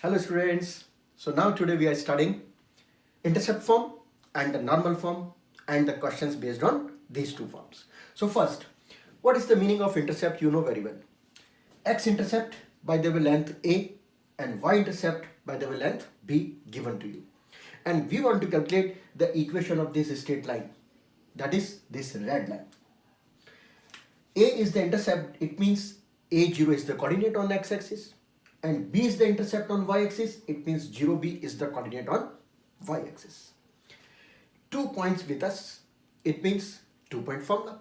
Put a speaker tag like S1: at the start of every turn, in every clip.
S1: Hello students. So now today we are studying intercept form and the normal form and the questions based on these two forms. So first, what is the meaning of intercept? You know very well. X-intercept by the length A and Y-intercept by the length B given to you. And we want to calculate the equation of this straight line. That is this red line. A is the intercept. It means A0 is the coordinate on x-axis. And B is the intercept on y-axis. It means 0B is the coordinate on y-axis. 2 points with us. It means 2-point formula.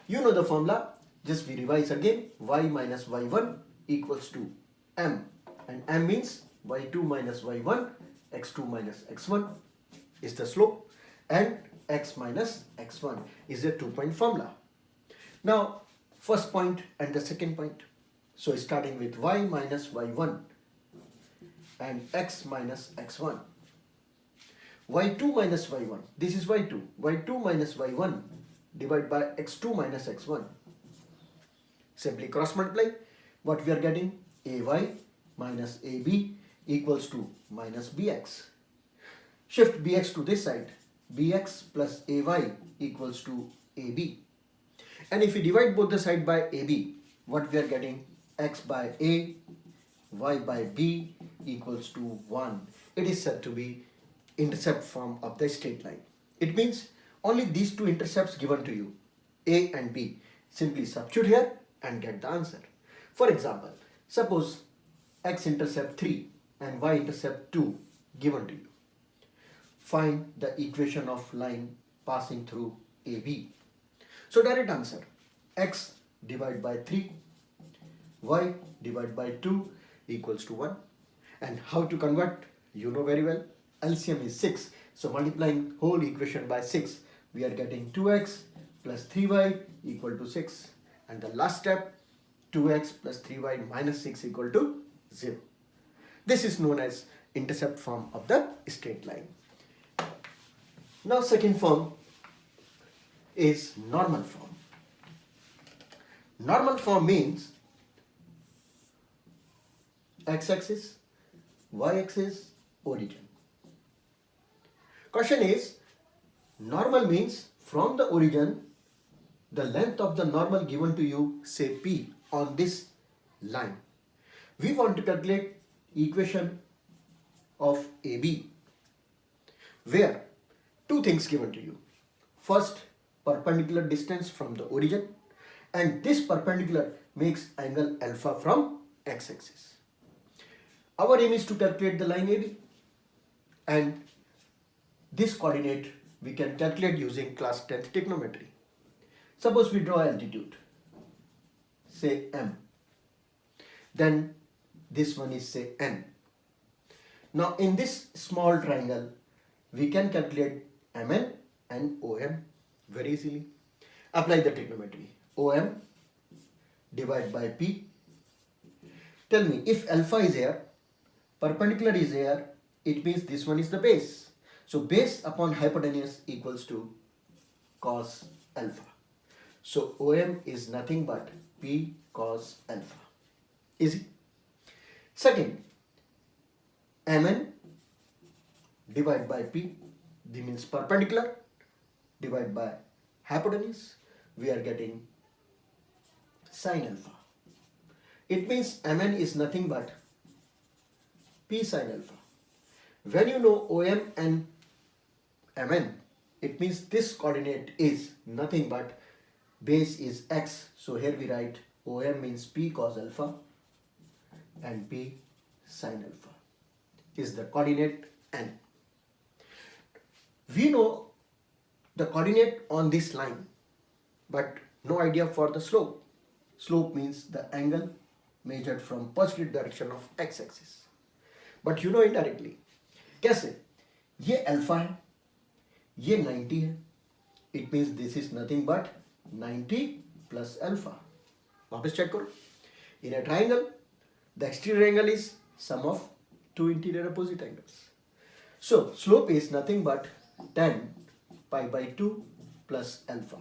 S1: You know the formula. Just we revise again. Y minus y1 equals to m. And m means y2 minus y1, x2 minus x1 is the slope. And x minus x1 is a 2-point formula. Now, first point and the second point. So starting with y minus y1 and x minus x1. y2 minus y1, this is y2. y2 minus y1 divided by x2 minus x1. Simply cross multiply. What we are getting? ay minus ab equals to minus bx. Shift bx to this side. bx plus ay equals to ab. And if we divide both the side by ab, what we are getting? X by a, y by b equals to 1. It is said to be intercept form of the straight line. It means only these two intercepts given to you, a and b. Simply substitute here and get the answer. For example, suppose x-intercept 3 and y-intercept 2 given to you. Find the equation of line passing through AB. So direct answer, x divided by 3, y divided by 2 equals to 1. And how to convert? You know very well. LCM is 6. So multiplying whole equation by 6, we are getting 2x plus 3y equal to 6. And the last step, 2x plus 3y minus 6 equal to 0. This is known as intercept form of the straight line. Now second form is normal form. Normal form means x-axis, y-axis, origin. Question is, normal means from the origin, the length of the normal given to you, say P, on this line. We want to calculate equation of AB, where two things given to you. First, perpendicular distance from the origin, and this perpendicular makes angle alpha from x-axis. Our aim is to calculate the line AB, and this coordinate we can calculate using class 10th trigonometry. Suppose we draw altitude, say m, then this one is say n. Now in this small triangle we can calculate mn and om very easily. Apply the trigonometry. Om divided by p. Tell me, if alpha is here, perpendicular is here, it means this one is the base. So base upon hypotenuse equals to cos alpha. So OM is nothing but P cos alpha. Easy. Second, MN divided by P, this means perpendicular divided by hypotenuse, we are getting sin alpha. It means MN is nothing but P sin alpha. When you know OM and MN, it means this coordinate is nothing but base is x. So here we write OM means P cos alpha and P sin alpha is the coordinate n. We know the coordinate on this line, but no idea for the slope. Slope means the angle measured from positive direction of x-axis. But you know indirectly. कैसे? ये alpha है, ये 90 है. It means this is nothing but 90 plus alpha. वापस check करो. In a triangle, the exterior angle is sum of two interior opposite angles. So slope is nothing but 10 pi by 2 plus alpha.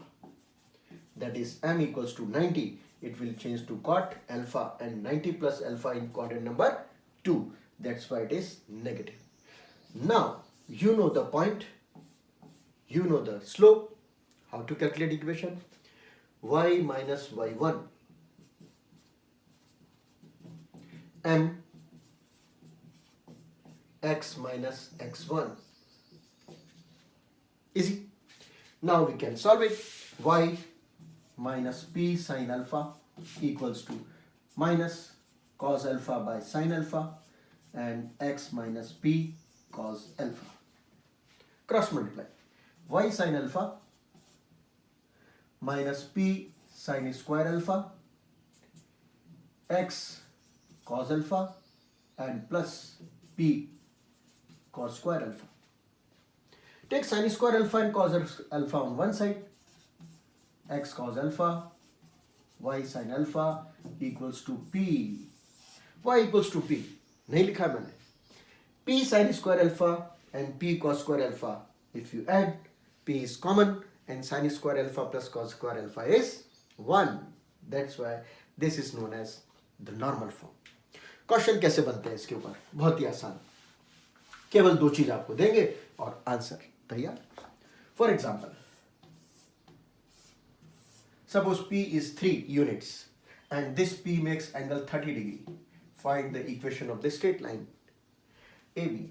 S1: That is m equals to 90. It will change to cot alpha, and 90 plus alpha in quadrant number 2. that's why it is negative. Now you know the point, you know the slope, how to calculate equation. Y minus y1 m x minus x1. Easy. Now we can solve it. Y minus p sin alpha equals to minus cos alpha by sin alpha and x minus p cos alpha. Cross multiply. Y sin alpha minus p sin square alpha x cos alpha and plus p cos square alpha. Take sin square alpha and cos alpha on one side. X cos alpha y sin alpha equals to p. Y equals to p. नहीं लिखा है मैंने. P sin square alpha and p cos square alpha. If you add, p is common and sin square alpha plus cos square alpha is 1. That's why this is known as the normal form. Question कैसे बनते हैं इसके ऊपर? बहुत ही आसान. केवल दो चीज आपको देंगे और आंसर तैयार. For example, suppose P is 3 units and this P makes angle 30 degree. Find the equation of the straight line AB.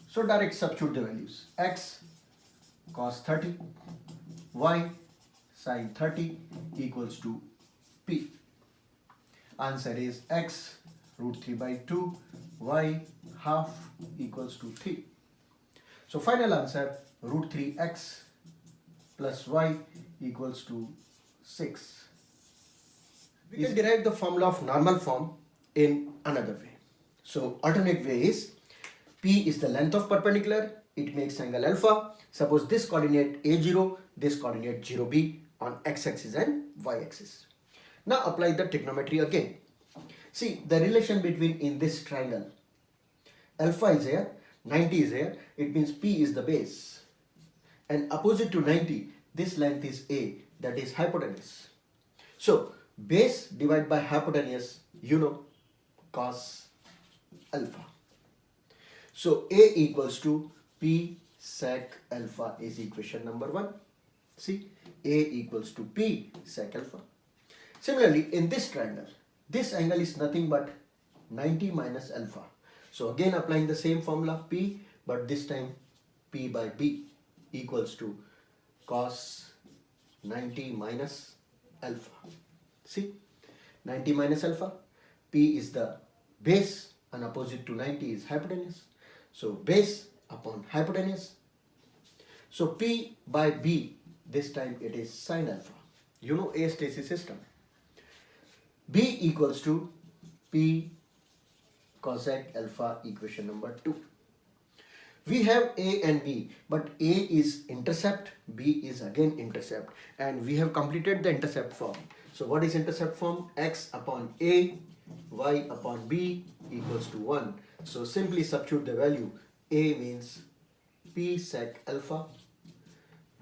S1: So direct substitute the values. X cos 30, Y sin 30 equals to P. Answer is X root 3 by 2, Y half equals to 3. So final answer root 3x plus y equals to 6. We can derive the formula of normal form in another way. So alternate way is P is the length of perpendicular, it makes angle alpha. Suppose this coordinate A0, this coordinate 0B on x-axis and y-axis. Now apply the trigonometry again. See the relation between in this triangle. Alpha is here, 90 is here, it means P is the base. And opposite to 90, this length is A, that is hypotenuse. So base divided by hypotenuse, you know, cos alpha. So A equals to P sec alpha is equation number 1. See, A equals to P sec alpha. Similarly, in this triangle, this angle is nothing but 90 minus alpha. So again applying the same formula P, but this time P by B equals to cos 90 minus alpha. See, 90 minus alpha, P is the base and opposite to 90 is hypotenuse. So base upon hypotenuse. So P by B, this time it is sin alpha. You know A stasis system. B equals to P cosec alpha equation number 2. We have A and B, but A is intercept, B is again intercept, and we have completed the intercept form. So what is intercept form? X upon A, Y upon B equals to 1. So simply substitute the value. A means P sec alpha,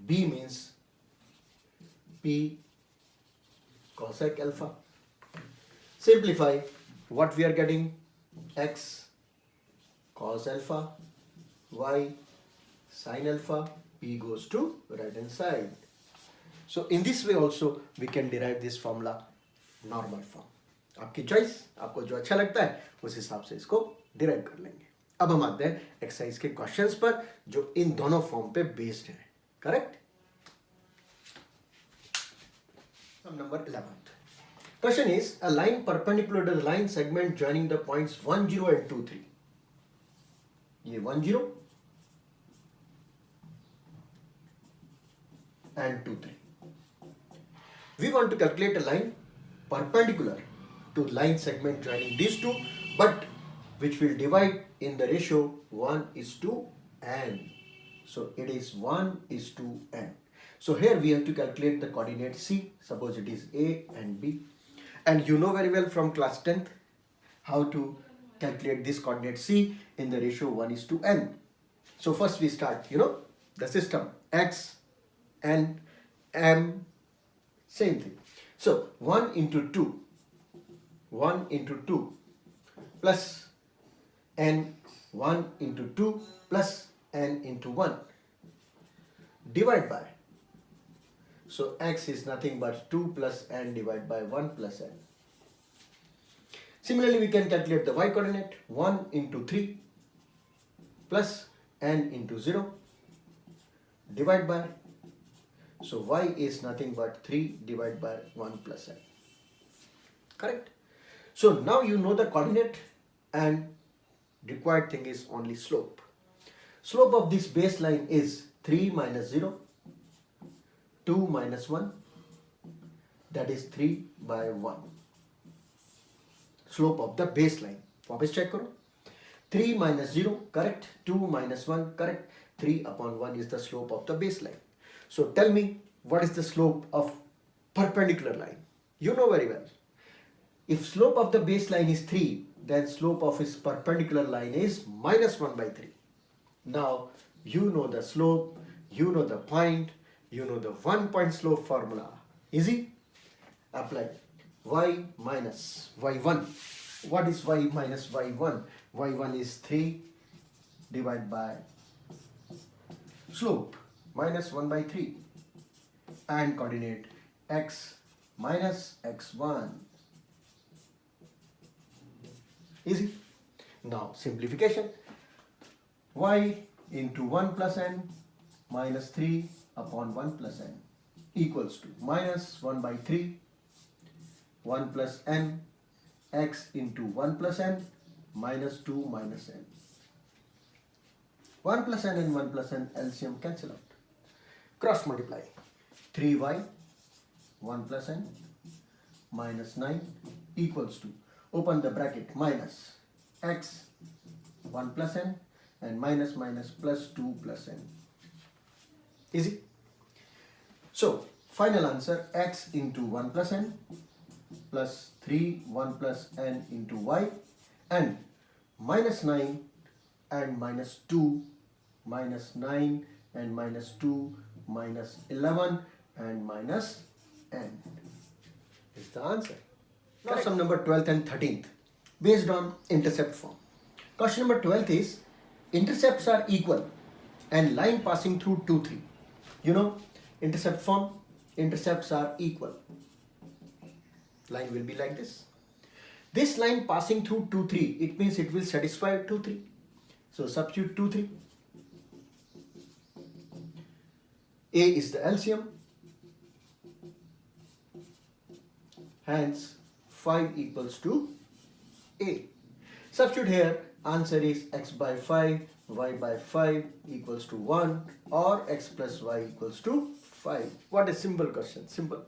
S1: B means P cosec alpha. Simplify, what we are getting? X cos alpha, Y sin alpha, P goes to right hand side. So in this way also we can derive this formula normal form. आपकी choice, आपको जो अच्छा लगता है उस हिसाब से इसको डिराइव कर लेंगे. अब हम आते हैं एक्सरसाइज के क्वेश्चंस पर जो इन दोनों फॉर्म पे बेस्ड है. Correct? Number 11. Question is a line perpendicular to the line segment joining the points 1, 0 and 2, 3. ये 1, 0 and 2, 3. We want to calculate a line perpendicular to line segment joining these two, but which will divide in the ratio 1:n. So it is 1:n. So here we have to calculate the coordinate C. Suppose it is A and B. And you know very well from class 10th how to calculate this coordinate C in the ratio 1:n. So first we start, the system X, N, M, same thing. So 1 into 2 plus n 1 into 2 plus n into 1 divide by, so x is nothing but 2 plus n divided by 1 plus n. Similarly, we can calculate the y coordinate, 1 into 3 plus n into 0 divide by, so y is nothing but 3 divided by 1 plus n. Correct? So now you know the coordinate and required thing is only slope. Slope of this baseline is 3 minus 0, 2 minus 1, that is 3 by 1. Slope of the baseline. वापस check करो. 3 minus 0, correct. 2 minus 1, correct. 3 upon 1 is the slope of the baseline. So tell me, what is the slope of perpendicular line? You know very well. If slope of the baseline is 3, then slope of its perpendicular line is minus 1 by 3. Now, you know the slope, you know the point, you know the 1-point slope formula. Easy? Apply. Y minus y1. What is y minus y1? y1 is 3 divided by slope minus 1 by 3 and coordinate x minus x1. Easy. Now simplification. Y into 1 plus n minus 3 upon 1 plus n equals to minus 1 by 3 1 plus n x into 1 plus n minus 2 minus n. 1 plus n and 1 plus n LCM cancel out. Cross multiply. 3y 1 plus n minus 9 equals to, open the bracket, minus x 1 plus n and minus minus plus 2 plus n. Easy. So final answer, x into 1 plus n plus 3 1 plus n into y and minus 9 and minus 2 minus 9 and minus 2 minus 11 and minus n is the answer. Now sum number 12th and 13th based on intercept form. Question number 12th is, intercepts are equal and line passing through 2 3. You know intercept form, intercepts are equal. Line will be like this. This line passing through 2 3, it means it will satisfy 2 3. So substitute 2 3. A is the LCM. Hence 5 equals to A. Substitute here, answer is x by 5, y by 5 equals to 1 or x plus y equals to 5. What a simple question, simple.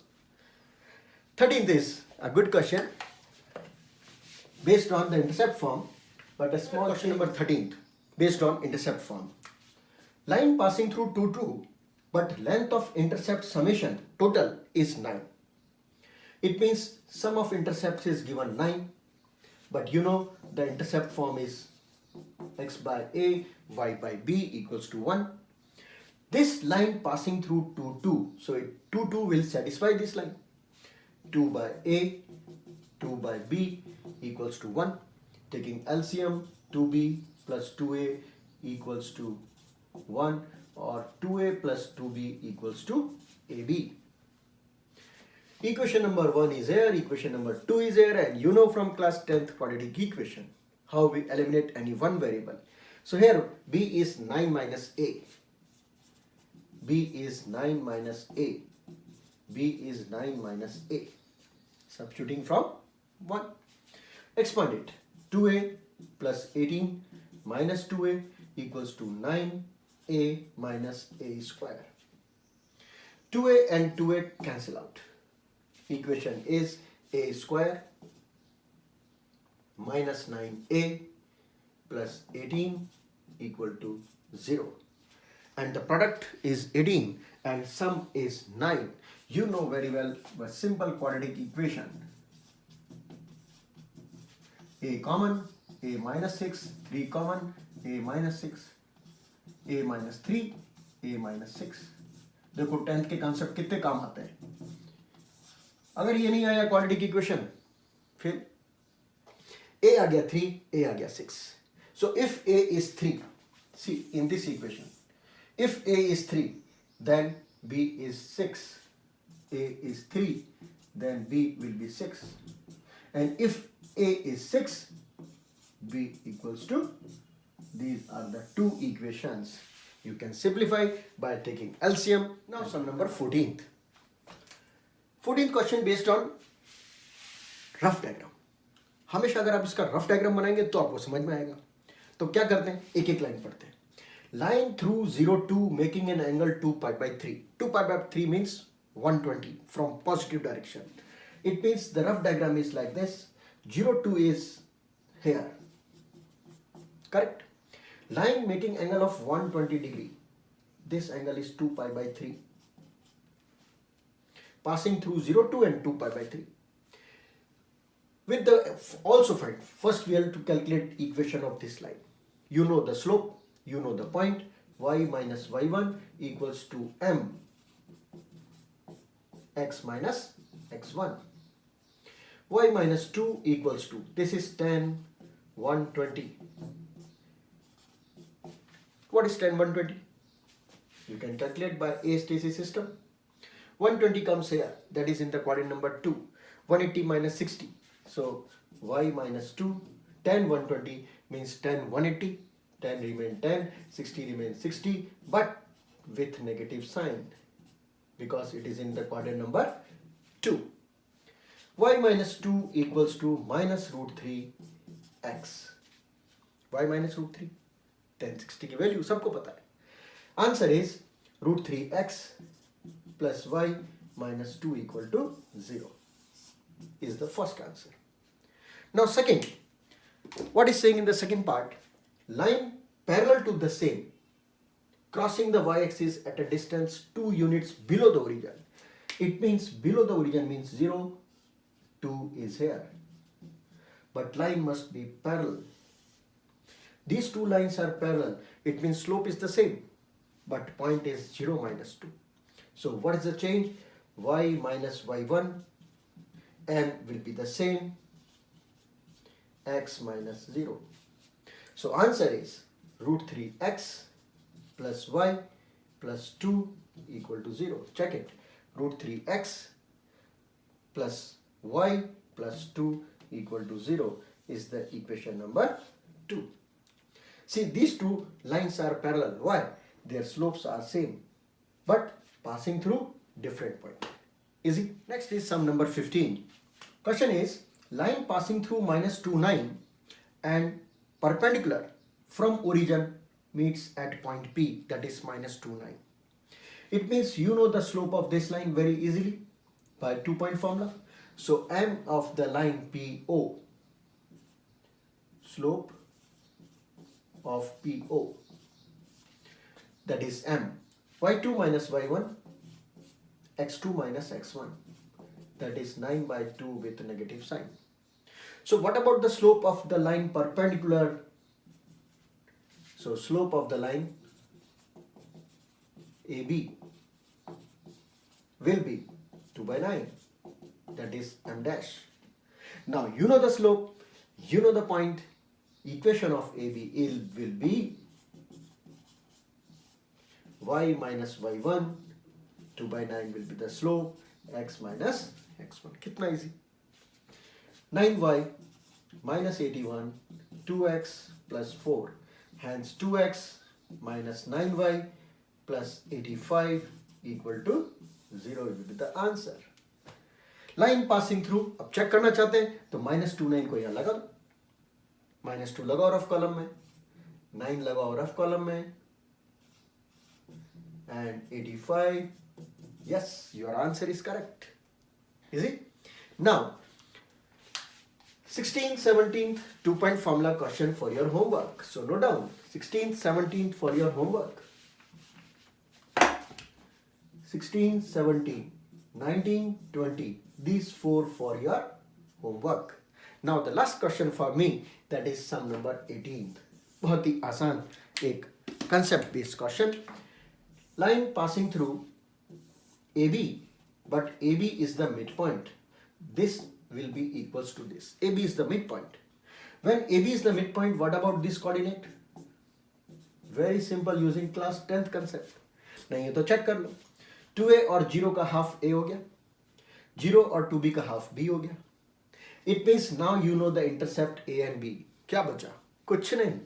S1: 13th is a good question based on the intercept form, but a small question number 13th based on intercept form. Line passing through 2 2, but length of intercept summation total is 9. It means sum of intercepts is given 9, but you know the intercept form is x by a, y by b equals to 1. This line passing through 2 2, so 2 2 will satisfy this line. 2 by a, 2 by b equals to 1. Taking LCM, 2b plus 2a equals to 1 or 2a plus 2b equals to ab. Equation number 1 is here, equation number 2 is here, and you know from class 10th quadratic equation how we eliminate any one variable. So here b is 9 minus a, b is 9 minus a, b is 9 minus a. Substituting from 1. Expand it. 2a plus 18 minus 2a equals to 9a minus a square. 2a and 2a cancel out. Equation is a square minus 9a plus 18 equal to 0. And the product is 18 and sum is 9. You know very well a simple quadratic equation. A common, a minus 6, 3 common, a minus 6, a minus 3, a minus 6. देखो 10th के concept कितने काम आते हैं. अगर ये नहीं आया क्वाड्रेटिक इक्वेशन, फिर a आ गया 3, a आ गया 6. So if A is 3, see in this equation, if A is 3, then B is 6. A is 3, then B will be 6. And if A is 6, B equals to, these are the two equations. You can simplify by taking LCM. Now sum number 14th. 14th question based on rough diagram. हमेशा अगर आप इसका rough diagram बनाएंगे तो आपको समझ में आएगा. तो क्या करते हैं, एक एक लाइन पढ़ते हैं. Line through 0 2 making an angle 2 pi by 3. 2 pi by 3 means 120 from positive direction. It means the rough diagram is like this. 0 2 is here. Correct? Line making angle of 120 degree. This angle is 2 pi by 3. Passing through 0 2 and 2 pi by 3. With the also find, first we have to calculate equation of this line. You know the slope, you know the point. Y minus y1 equals to m x minus x1. Y minus 2 equals to, this is tan 120. What is tan 120? You can calculate by ASTC system. 120 comes here, that is in the quadrant number 2. 180 minus 60. So y minus 2, tan 120 means tan 180, tan remain 10, 60 remains 60, but with negative sign because it is in the quadrant number 2. Y minus 2 equals to minus root 3 x. Y minus root 3, tan 60 की value सबको पता है. Answer is root 3 x plus y minus 2 equal to 0 is the first answer. Now second, what is saying in the second part? Line parallel to the same crossing the y-axis at a distance 2 units below the origin. It means below the origin means 0, 2 is here. But line must be parallel. These two lines are parallel. It means slope is the same, but point is 0 minus 2. So what is the change? Y minus y1, m will be the same, x minus 0. So answer is root 3x plus y plus 2 equal to 0. Check it. Root 3x plus y plus 2 equal to 0 is the equation number 2. See, these two lines are parallel. Why? Their slopes are same, but passing through different point. Easy. Next is sum number 15. Question is, line passing through minus 2 9 and perpendicular from origin meets at point P, that is minus 2 9. It means you know the slope of this line very easily by 2-point formula. So m of the line PO, slope of PO, that is m, y2 minus y1, x2 minus x1, that is 9 by 2 with negative sign. So what about the slope of the line perpendicular? So slope of the line AB will be 2 by 9, that is m dash. Now you know the slope, you know the point. Equation of AB will be y minus y1, 2 by 9 will be the slope, x minus x1. Kitna easy. 9y minus 81, 2x plus 4. Hence 2x minus 9y plus 85 equal to 0 will be the answer. Line passing through, अब check करना चाहते हैं तो minus 2 9 को यहाँ लगा दो. minus 2 लगाओ रफ कॉलम में, 9 लगाओ रफ कॉलम में, and 85. Yes, your answer is correct. Is it? Now 16th 17th 2-point formula question for your homework. So note down 16th 17th for your homework. 16, 17, 19, 20, these 4 for your homework. Now the last question for me, that is sum number 18th. बहुत ही आसान एक concept based question. Line passing through AB, but AB is the midpoint. This will be equals to this. AB is the midpoint. When AB is the midpoint, what about this coordinate? Very simple, using class 10th concept. नहीं है तो check कर लो, 2a और 0 का half a हो गया, 0 और 2b का हाफ b हो गया. It means now you know the intercept a and b. क्या बचा? कुछ नहीं.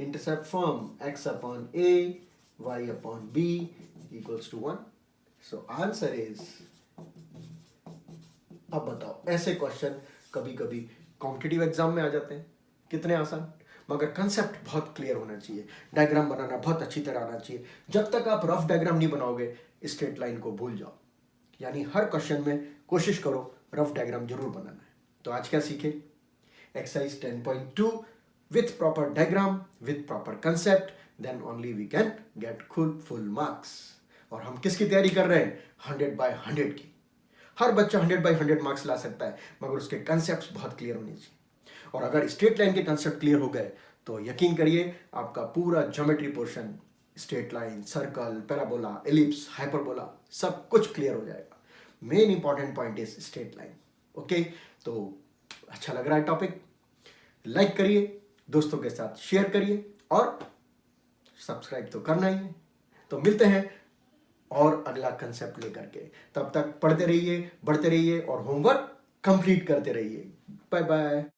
S1: Intercept form x upon a, y upon b equals to 1. So answer is. अब बताओ, ऐसे क्वेश्चन कभी कभी कॉम्पिटिटिव एग्जाम में आ जाते हैं. कितने आसान, मगर कंसेप्ट बहुत क्लियर होना चाहिए. डायग्राम बनाना बहुत अच्छी तरह आना चाहिए. जब तक आप रफ डायग्राम नहीं बनाओगे, स्ट्रेट लाइन को भूल जाओ. यानी हर क्वेश्चन में कोशिश करो रफ डायग्राम जरूर बनाना है. तो आज क्या सीखे? Exercise 10.2 with proper diagram, with proper concept, then only we can get full marks. और हम किसकी तैयारी कर रहे हैं? 100/100 की. हर बच्चा 100/100 मार्क्स ला सकता है, मगर उसके कंसेप्ट बहुत क्लियर होने चाहिए. और अगर स्ट्रेट लाइन के कंसेप्ट क्लियर हो गए तो यकीन करिए आपका पूरा geometry portion, straight line, circle, parabola, ellipse, hyperbola, सब कुछ क्लियर हो जाएगा. Main important point is straight line. Okay, तो अच्छा लग रहा है टॉपिक? लाइक करिए, दोस्तों के साथ शेयर करिए और सब्सक्राइब तो करना ही है. तो मिलते हैं और अगला कंसेप्ट लेकर के. तब तक पढ़ते रहिए, बढ़ते रहिए और होमवर्क कंप्लीट करते रहिए. Bye bye.